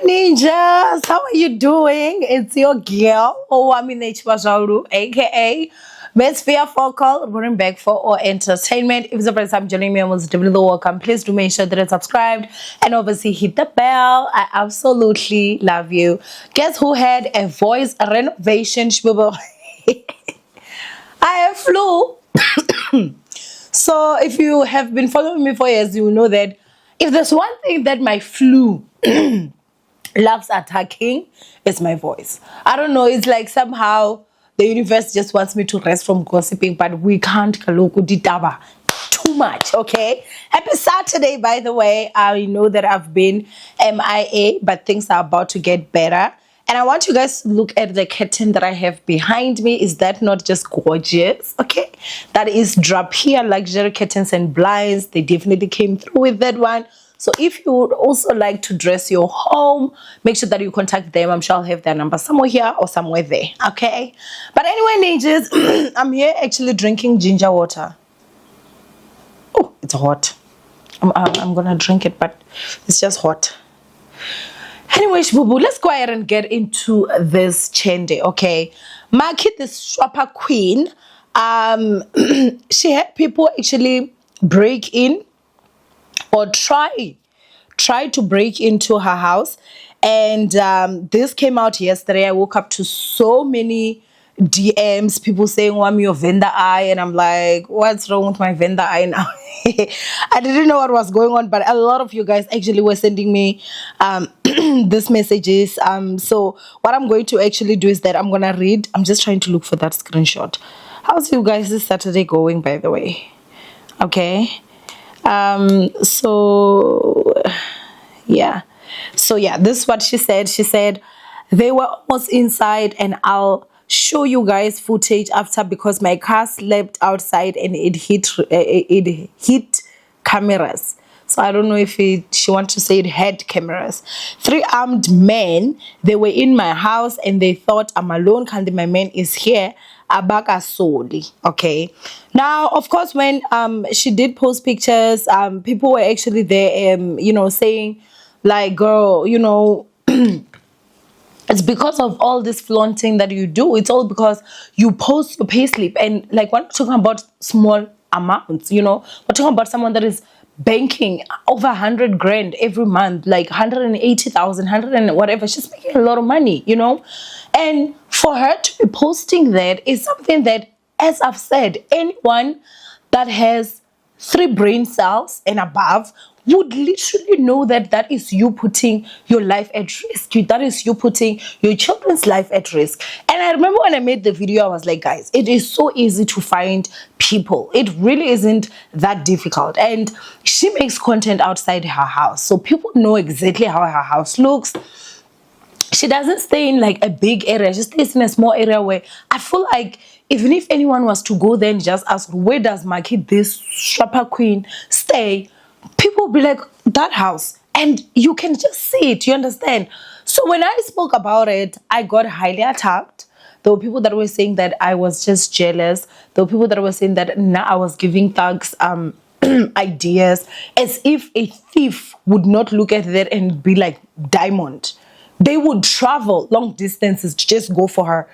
Ninjas, how are you doing? It's your girl, Owamie, aka Miss Fear Focal, running back for all entertainment. If it's the first time joining me, I was definitely welcome. Please do make sure that you're subscribed and obviously hit the bell. I absolutely love you. Guess who had a voice renovation? I have flu. So if you have been following me for years, you will know that if there's one thing that my flu loves attacking, it's my voice. I don't know, it's like somehow the universe just wants me to rest from gossiping, but we can't kaloku ditaba too much, okay? Happy Saturday, by the way. I know that I've been MIA, but things are about to get better. And I want you guys to look at the curtain that I have behind me. Is that not just gorgeous? Okay. That is Drapier luxury curtains and blinds. They definitely came through with that one. So if you would also like to dress your home, make sure that you contact them. I'm sure I'll have their number somewhere here or somewhere there. Okay. But anyway, ninjas, I'm here actually drinking ginger water. Oh, it's hot. I'm going to drink it, but it's just hot. Anyway, Shbubu, let's go ahead and get into this chende, okay? Makhi, the shopper queen, she had people actually break in or try to break into her house. And this came out yesterday. I woke up to so many DMs, people saying, "Owamie, your vendor eye," and I'm like, what's wrong with my vendor eye now? I didn't know what was going on, but a lot of you guys actually were sending me these messages. So what I'm going to actually do is that I'm gonna read. I'm just trying to look for that screenshot. How's you guys this Saturday going, by the way? Okay. So yeah, this is what she said. She said they were almost inside, and I'll show you guys footage after, because my car slept outside and it hit cameras. So I don't know if she wants to say it had cameras. 3 armed men, they were in my house and they thought I'm alone. Kandi, my man is here. Abaka Soli. Okay. Now, of course, when she did post pictures, people were actually there, saying like, girl, it's because of all this flaunting that you do. It's all because you post your payslip. And like, we're not talking about small amounts, we're talking about someone that is banking over 100 grand every month, like 180,000, 100 and whatever. She's making a lot of money, And for her to be posting that is something that, as I've said, anyone that has 3 brain cells and above would literally know that that is you putting your life at risk. That is you putting your children's life at risk. And I remember when I made the video, I was like, guys, it is so easy to find people. It really isn't that difficult. And she makes content outside her house, so people know exactly how her house looks. She doesn't stay in like a big area. She stays in a small area where I feel like even if anyone was to go there and just ask, where does Makhi, this shopper queen, stay? People will be like, that house. And you can just see it, you understand? So when I spoke about it, I got highly attacked. There were people that were saying that I was just jealous. There were people that were saying that I was giving thugs ideas, as if a thief would not look at that and be like, diamond. They would travel long distances to just go for her.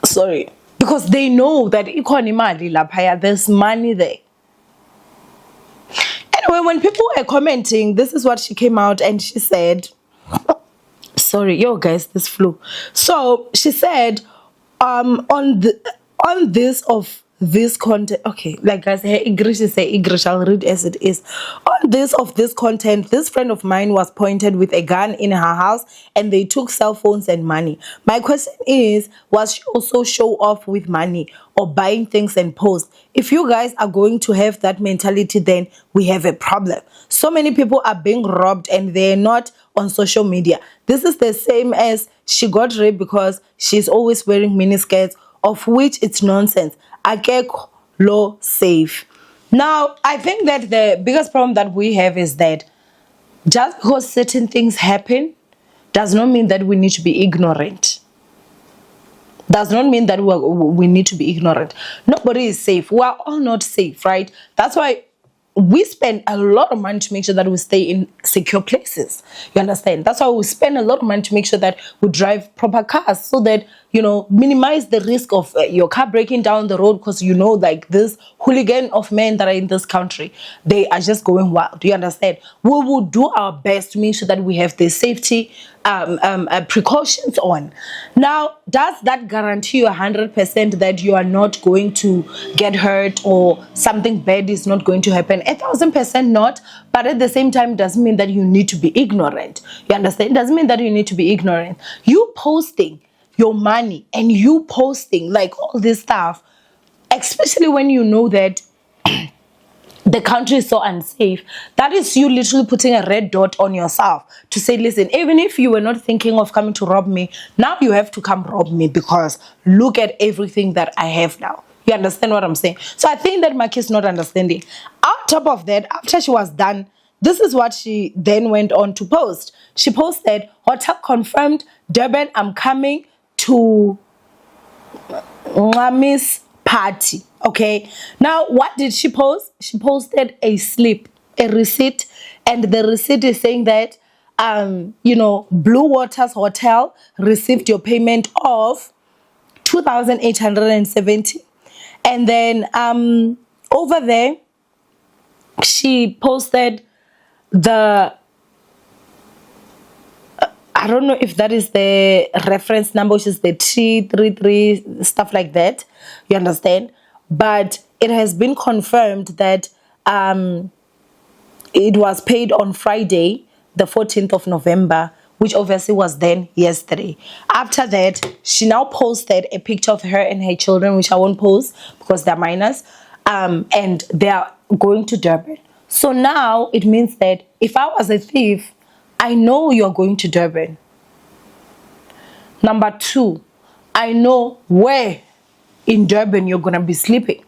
Sorry. Because they know that there's money there. Anyway, when people were commenting, this is what she came out and she said, sorry, yo guys, this flu. So she said, on this content, okay, like guys, her English is English, I'll read as it is. On this content, this friend of mine was pointed with a gun in her house and they took cell phones and money. My question is, was she also show off with money or buying things and post? If you guys are going to have that mentality, then we have a problem. So many people are being robbed and they're not on social media. This is the same as she got raped because she's always wearing miniskirts, of which it's nonsense. Akek low safe. Now, I think that the biggest problem that we have is that just because certain things happen does not mean that we need to be ignorant. Does not mean that we need to be ignorant. Nobody is safe. We are all not safe, right? That's why we spend a lot of money to make sure that we stay in secure places. You understand? That's why we spend a lot of money to make sure that we drive proper cars, so that, you know, minimize the risk of your car breaking down the road, because, you know, like this hooligan of men that are in this country, they are just going wild. You understand? We will do our best to make sure that we have the safety precautions on. Now, does that guarantee you 100% that you are not going to get hurt or something bad is not going to happen? 1,000% not. But at the same time, it doesn't mean that you need to be ignorant. You understand? It doesn't mean that you need to be ignorant. You posting your money and you posting like all this stuff, especially when you know that the country is so unsafe, that is you literally putting a red dot on yourself to say, listen, even if you were not thinking of coming to rob me, now you have to come rob me, because look at everything that I have now. You understand what I'm saying? So I think that Makhi is not understanding. On top of that, after she was done, this is what she then went on to post. She posted, hotel confirmed, Durban, I'm coming to Owamie's party. Okay, now what did she post? She posted a slip, a receipt, and the receipt is saying that you know, Blue Waters Hotel received your payment of 2,870. And then over there she posted the I don't know if that is the reference number, which is the 333, stuff like that. You understand? But it has been confirmed that it was paid on Friday, the 14th of November, which obviously was then yesterday. After that, she now posted a picture of her and her children, which I won't post because they're minors, and they are going to Durban. So now it means that if I was a thief, I know you're going to Durban. Number two, I know where in Durban you're going to be sleeping.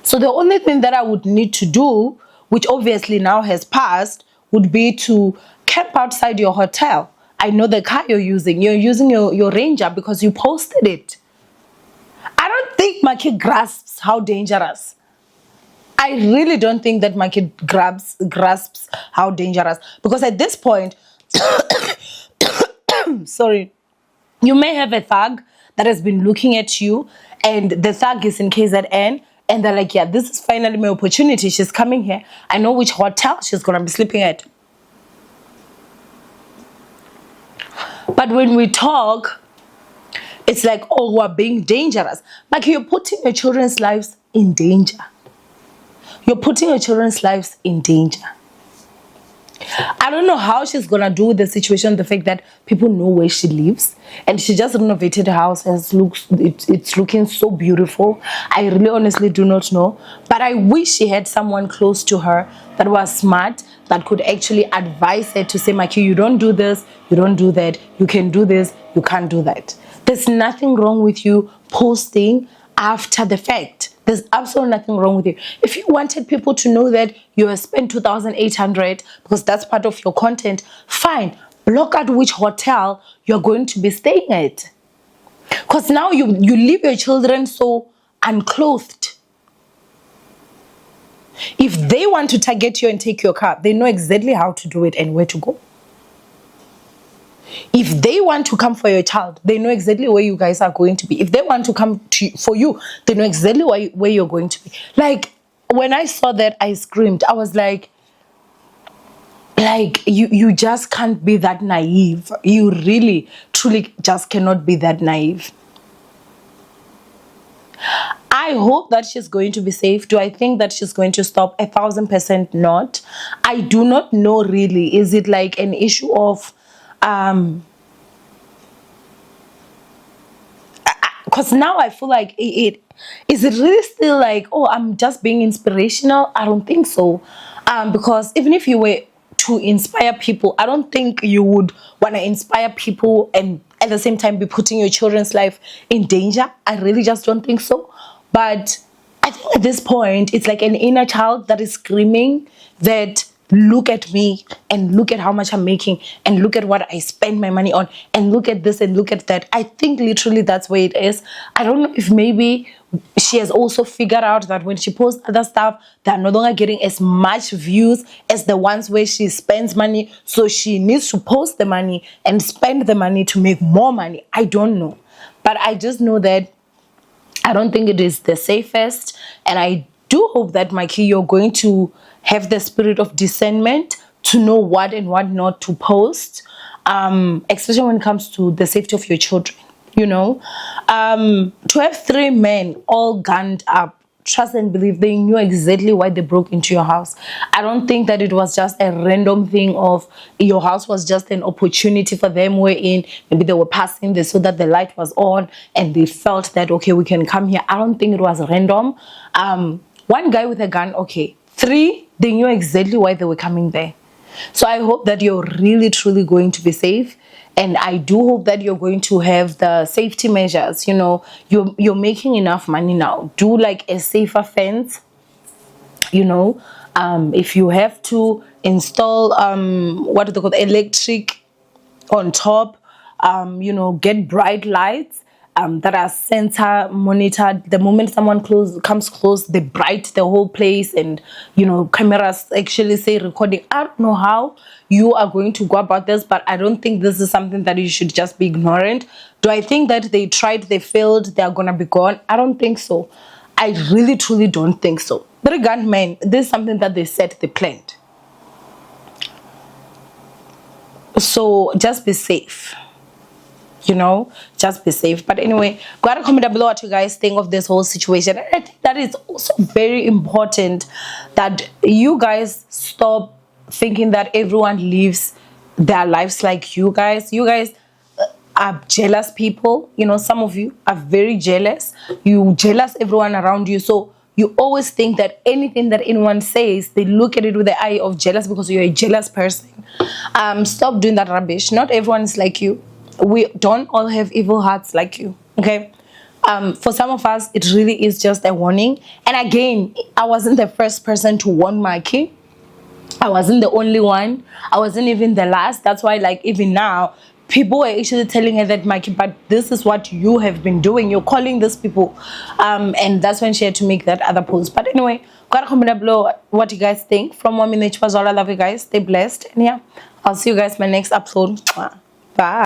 So the only thing that I would need to do, which obviously now has passed, would be to camp outside your hotel. I know the car you're using. You're using your Ranger because you posted it. I don't think Makhi grasps how dangerous. I really don't think that Makhi grasps how dangerous, because at this point, sorry, you may have a thug that has been looking at you, and the thug is in KZN, and they're like, yeah, this is finally my opportunity. She's coming here. I know which hotel she's going to be sleeping at. But when we talk, it's like, oh, we're being dangerous. Like, you're putting your children's lives in danger. You're putting your children's lives in danger. I don't know how she's gonna do with the situation, the fact that people know where she lives, and she just renovated her house and it's looking so beautiful. I really honestly do not know, but I wish she had someone close to her that was smart, that could actually advise her to say, Makhi, you don't do this, you don't do that, you can do this, you can't do that. There's nothing wrong with you posting after the fact. There's absolutely nothing wrong with you. If you wanted people to know that you have spent 2,800 because that's part of your content, fine. Block out which hotel you're going to be staying at. Because now you leave your children so unclothed. If they want to target you and take your car, they know exactly how to do it and where to go. If they want to come for your child, they know exactly where you guys are going to be. If they want to come for you, they know exactly where you're going to be. Like, when I saw that, I screamed. I was like, you just can't be that naive. You really, truly just cannot be that naive. I hope that she's going to be safe. Do I think that she's going to stop? 1,000% not. I do not know really. Is it like an issue of because now I feel like is it really still like, oh, I'm just being inspirational? I don't think so, because even if you were to inspire people, I don't think you would want to inspire people and at the same time be putting your children's life in danger. I really just don't think so. But I think at this point it's like an inner child that is screaming that look at me and look at how much I'm making and look at what I spend my money on and look at this and look at that. I think literally that's where it is. I don't know if maybe she has also figured out that when she posts other stuff, they're no longer getting as much views as the ones where she spends money. So she needs to post the money and spend the money to make more money. I don't know. But I just know that I don't think it is the safest. And I do hope that, Makhi, you're going to have the spirit of discernment to know what and what not to post, especially when it comes to the safety of your children. You know, to have 3 men all gunned up, trust and believe they knew exactly why they broke into your house. I don't think that it was just a random thing of your house was just an opportunity for them wherein maybe they were passing, they saw that the light was on and they felt that, okay, we can come here. I don't think it was random. 1 guy with a gun, okay. 3, they knew exactly why they were coming there. So I hope that you're really truly going to be safe. And I do hope that you're going to have the safety measures. You know, you're making enough money now. Do like a safer fence. You know, if you have to install what do they call, electric on top, you know, get bright lights that are sensor monitored. The moment someone comes close, they bright the whole place, and you know, cameras actually say recording. I don't know how you are going to go about this, but I don't think this is something that you should just be ignorant. Do I think that they tried, they failed, they are gonna be gone? I don't think so. I really truly don't think so. 3 gunmen, this is something that they said they planned. So just be safe. You know, just be safe. But anyway, go ahead and comment down below what you guys think of this whole situation. And I think that is also very important that you guys stop thinking that everyone lives their lives like you guys. You guys are jealous people. You know, some of you are very jealous. You jealous everyone around you. So you always think that anything that anyone says, they look at it with the eye of jealous because you're a jealous person. Stop doing that rubbish. Not everyone is like you. We don't all have evil hearts like you, okay? For some of us, it really is just a warning. And again, I wasn't the first person to warn Makhi. I wasn't the only one. I wasn't even the last. That's why, like, even now, people were actually telling her that, Makhi, but this is what you have been doing. You're calling these people. And that's when she had to make that other post. But anyway, go ahead and comment down below what you guys think. From Owamie, I love you guys. Stay blessed. And yeah, I'll see you guys in my next upload. Bye.